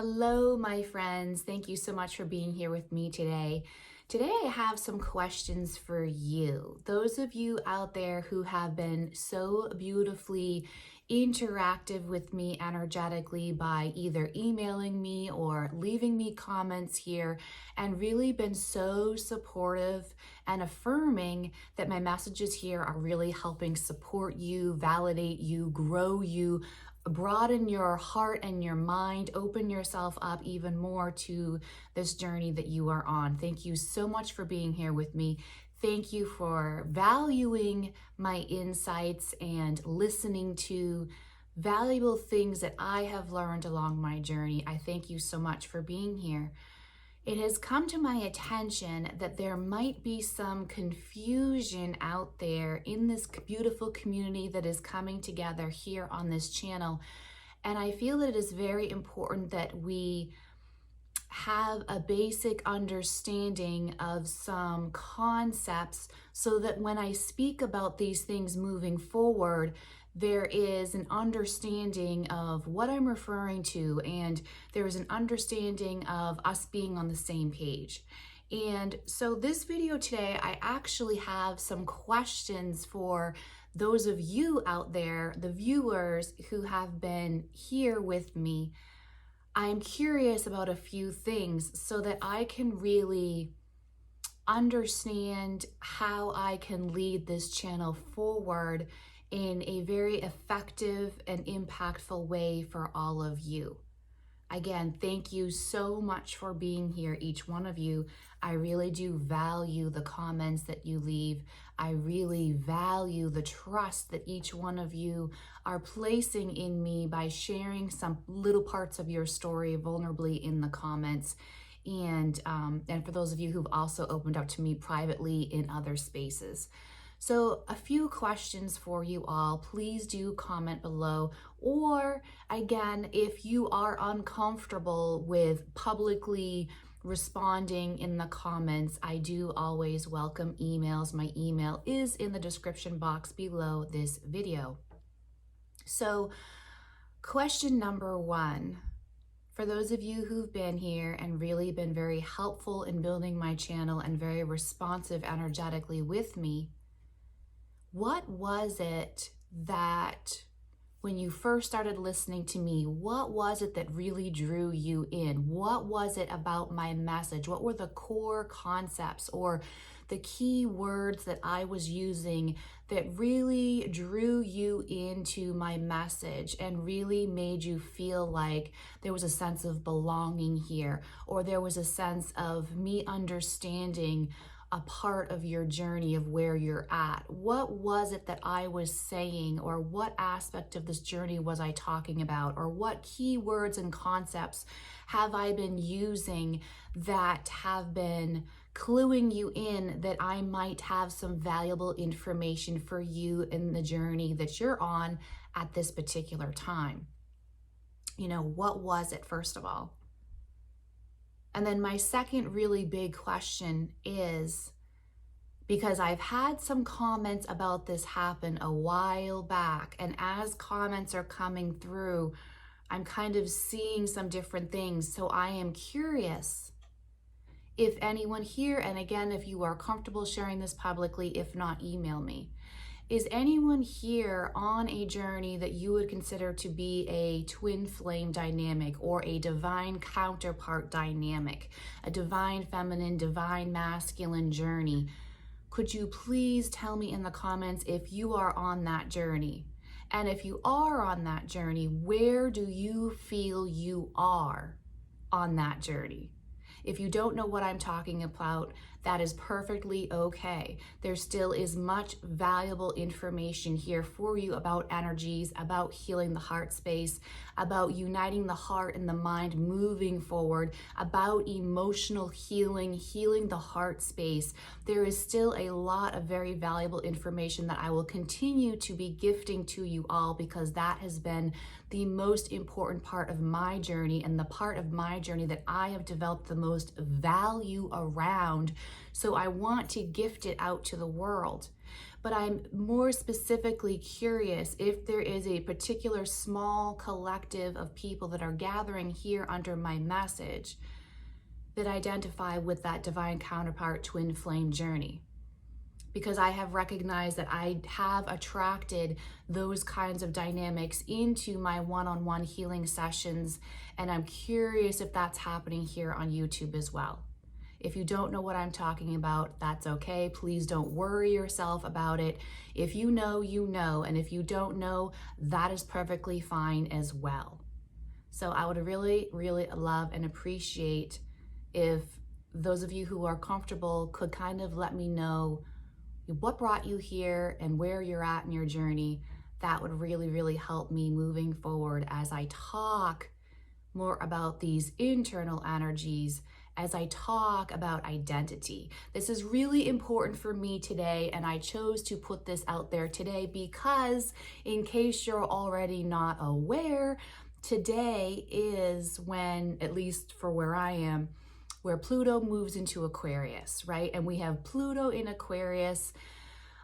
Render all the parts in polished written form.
Hello, my friends. Thank you so much for being here with me today. Today, I have some questions for you. Those of you out there who have been so beautifully interactive with me energetically by either emailing me or leaving me comments here, and really been so supportive and affirming that my messages here are really helping support you, validate you, grow you, broaden your heart and your mind, open yourself up even more to this journey that you are on. Thank you so much for being here with me. Thank you for valuing my insights and listening to valuable things that I have learned along my journey. I thank you so much for being here. It has come to my attention that there might be some confusion out there in this beautiful community that is coming together here on this channel. And I feel that it is very important that we have a basic understanding of some concepts so that when I speak about these things moving forward, there is an understanding of what I'm referring to, and there is an understanding of us being on the same page. And so this video today, I actually have some questions for those of you out there, the viewers who have been here with me. I'm curious about a few things so that I can really understand how I can lead this channel forward in a very effective and impactful way for all of you. Again, thank you so much for being here, each one of you. I really do value the comments that you leave. I really value the trust that each one of you are placing in me by sharing some little parts of your story vulnerably in the comments. And for those of you who've also opened up to me privately in other spaces. So a few questions for you all. Please do comment below. Or again, if you are uncomfortable with publicly responding in the comments, I do always welcome emails. My email is in the description box below this video. So question number one, for those of you who've been here and really been very helpful in building my channel and very responsive energetically with me, what was it that when you first started listening to me, what was it that really drew you in? What was it about my message? What were the core concepts or the key words that I was using that really drew you into my message and really made you feel like there was a sense of belonging here, or there was a sense of me understanding a part of your journey of where you're at? What was it that I was saying, or what aspect of this journey was I talking about, or what key words and concepts have I been using that have been cluing you in that I might have some valuable information for you in the journey that you're on at this particular time? You know, what was it, first of all? And then my second really big question is, because I've had some comments about this happen a while back, and as comments are coming through, I'm kind of seeing some different things. So I am curious if anyone here, and again, if you are comfortable sharing this publicly, if not, email me. Is anyone here on a journey that you would consider to be a twin flame dynamic or a divine counterpart dynamic, a divine feminine, divine masculine journey? Could you please tell me in the comments if you are on that journey? And if you are on that journey, where do you feel you are on that journey? If you don't know what I'm talking about, that is perfectly okay. There still is much valuable information here for you about energies, about healing the heart space, about uniting the heart and the mind moving forward, about emotional healing, healing the heart space. There is still a lot of very valuable information that I will continue to be gifting to you all, because that has been the most important part of my journey and the part of my journey that I have developed the most value around. So I want to gift it out to the world. But I'm more specifically curious if there is a particular small collective of people that are gathering here under my message that identify with that divine counterpart twin flame journey. Because I have recognized that I have attracted those kinds of dynamics into my one-on-one healing sessions, and I'm curious if that's happening here on YouTube as well. If you don't know what I'm talking about, that's okay. Please don't worry yourself about it. If you know, you know, and if you don't know, that is perfectly fine as well. So I would really, really love and appreciate if those of you who are comfortable could kind of let me know what brought you here and where you're at in your journey. That would really, really help me moving forward as I talk more about these internal energies, as I talk about identity. This is really important for me today, and I chose to put this out there today because, in case you're already not aware, today is when, at least for where I am, where Pluto moves into Aquarius, right? And we have Pluto in Aquarius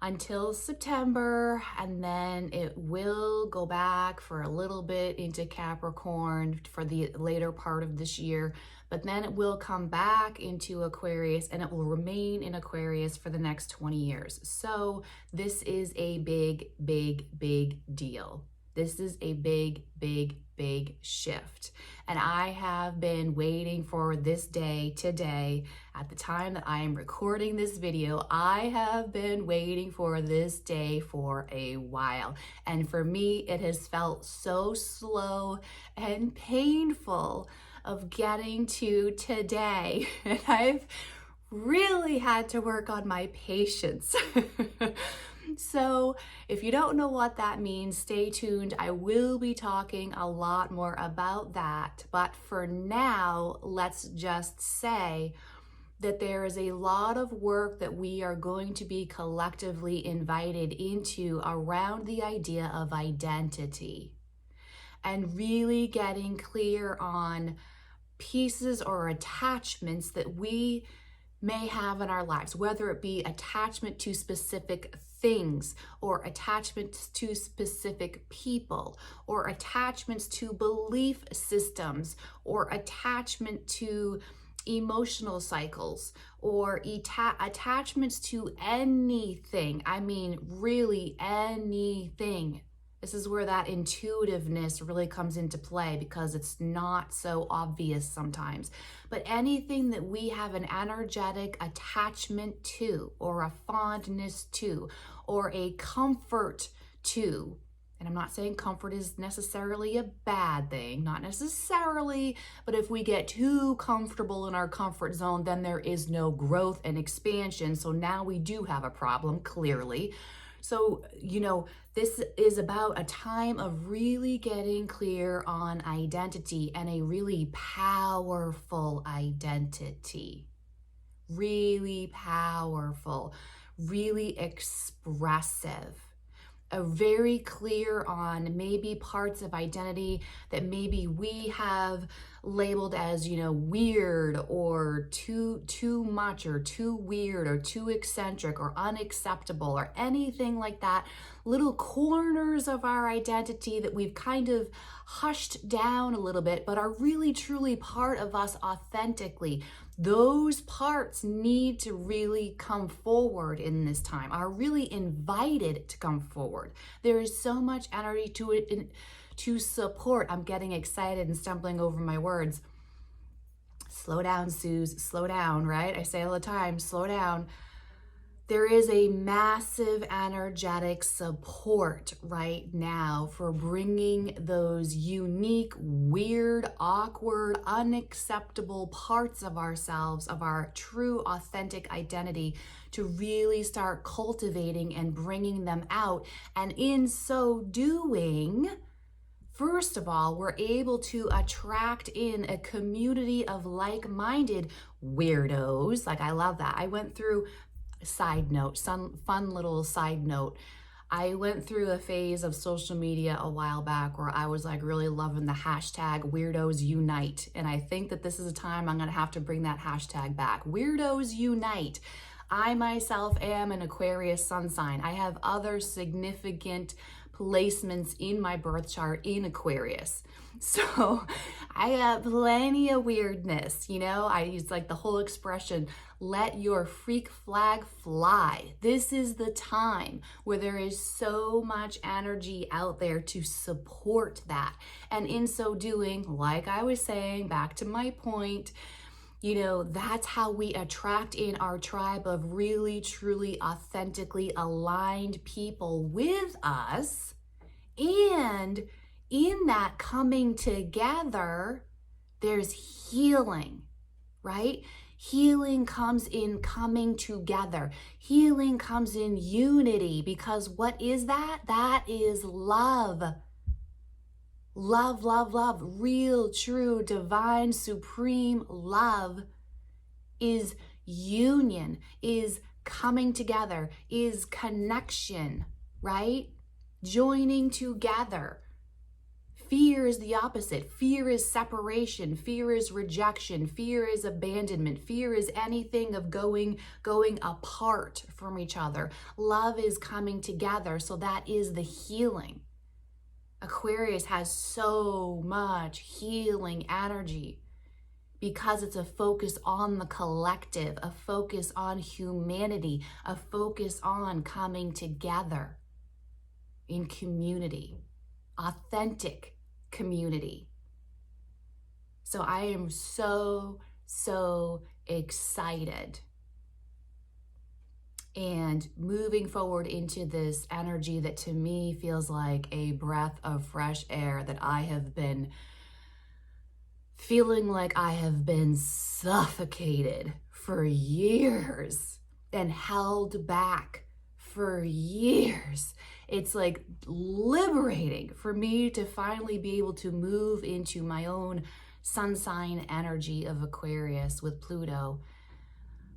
until September, and then it will go back for a little bit into Capricorn for the later part of this year, but then it will come back into Aquarius and it will remain in Aquarius for the next 20 years. So this is a big, big, big deal. This is a big, big, big shift. And I have been waiting for this day today. At the time that I am recording this video, I have been waiting for this day for a while. And for me, it has felt so slow and painful of getting to today. And I've really had to work on my patience. So if you don't know what that means, stay tuned. I will be talking a lot more about that. But for now, let's just say that there is a lot of work that we are going to be collectively invited into around the idea of identity and really getting clear on pieces or attachments that we may have in our lives, whether it be attachment to specific things or attachments to specific people or attachments to belief systems or attachment to emotional cycles or attachments to anything. I mean, really anything. This is where that intuitiveness really comes into play because it's not so obvious sometimes. But anything that we have an energetic attachment to, or a fondness to, or a comfort to, and I'm not saying comfort is necessarily a bad thing, not necessarily, but if we get too comfortable in our comfort zone, then there is no growth and expansion. So now we do have a problem, clearly. So, this is about a time of really getting clear on identity, and a really powerful identity. Really powerful, really expressive. A very clear on maybe parts of identity that maybe we have labeled as, weird or too much or too weird or too eccentric or unacceptable or anything like that. Little corners of our identity that we've kind of hushed down a little bit, but are really truly part of us authentically. Those parts need to really come forward in this time, are really invited to come forward. There is so much energy to it to support. I'm getting excited and stumbling over my words. Slow down, Suze, slow down, right? I say all the time, slow down. There is a massive energetic support right now for bringing those unique, weird, awkward, unacceptable parts of ourselves, of our true, authentic identity, to really start cultivating and bringing them out. And in so doing, first of all, we're able to attract in a community of like-minded weirdos. Like, I love that. I went through, side note, some fun little side note. I went through a phase of social media a while back where I was like really loving the hashtag Weirdos Unite. And I think that this is a time I'm going to have to bring that hashtag back. Weirdos Unite. I myself am an Aquarius sun sign. I have other significant placements in my birth chart in Aquarius. So I have plenty of weirdness, you know. I use like the whole expression, let your freak flag fly. This is the time where there is so much energy out there to support that. And in so doing, like I was saying, back to my point, you know, that's how we attract in our tribe of really, truly, authentically aligned people with us. And in that coming together, there's healing, right? Healing comes in coming together. Healing comes in unity, because what is that? That is love. Love, love, love. Real, true, divine, supreme love is union, is coming together, is connection, right? Joining together. Fear is the opposite. Fear is separation. Fear is rejection. Fear is abandonment. Fear is anything of going apart from each other. Love is coming together. So that is the healing. Aquarius has so much healing energy because it's a focus on the collective, a focus on humanity, a focus on coming together in community, authentic community. So I am so excited. And moving forward into this energy that to me feels like a breath of fresh air, that I have been feeling like I have been suffocated for years and held back for years. It's like liberating for me to finally be able to move into my own sun sign energy of Aquarius with Pluto.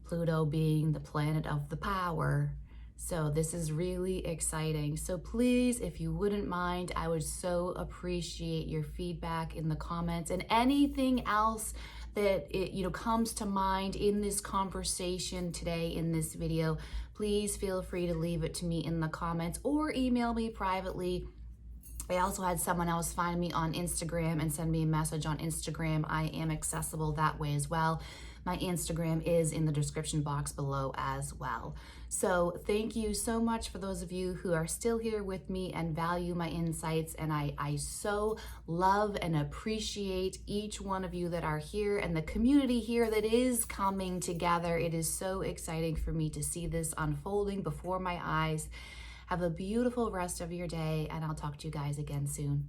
Pluto being the planet of the power. So this is really exciting. So please, if you wouldn't mind, I would so appreciate your feedback in the comments, and anything else that comes to mind in this conversation today in this video. Please feel free to leave it to me in the comments or email me privately. I also had someone else find me on Instagram and send me a message on Instagram. I am accessible that way as well. My Instagram is in the description box below as well. So thank you so much for those of you who are still here with me and value my insights. And I so love and appreciate each one of you that are here and the community here that is coming together. It is so exciting for me to see this unfolding before my eyes. Have a beautiful rest of your day, and I'll talk to you guys again soon.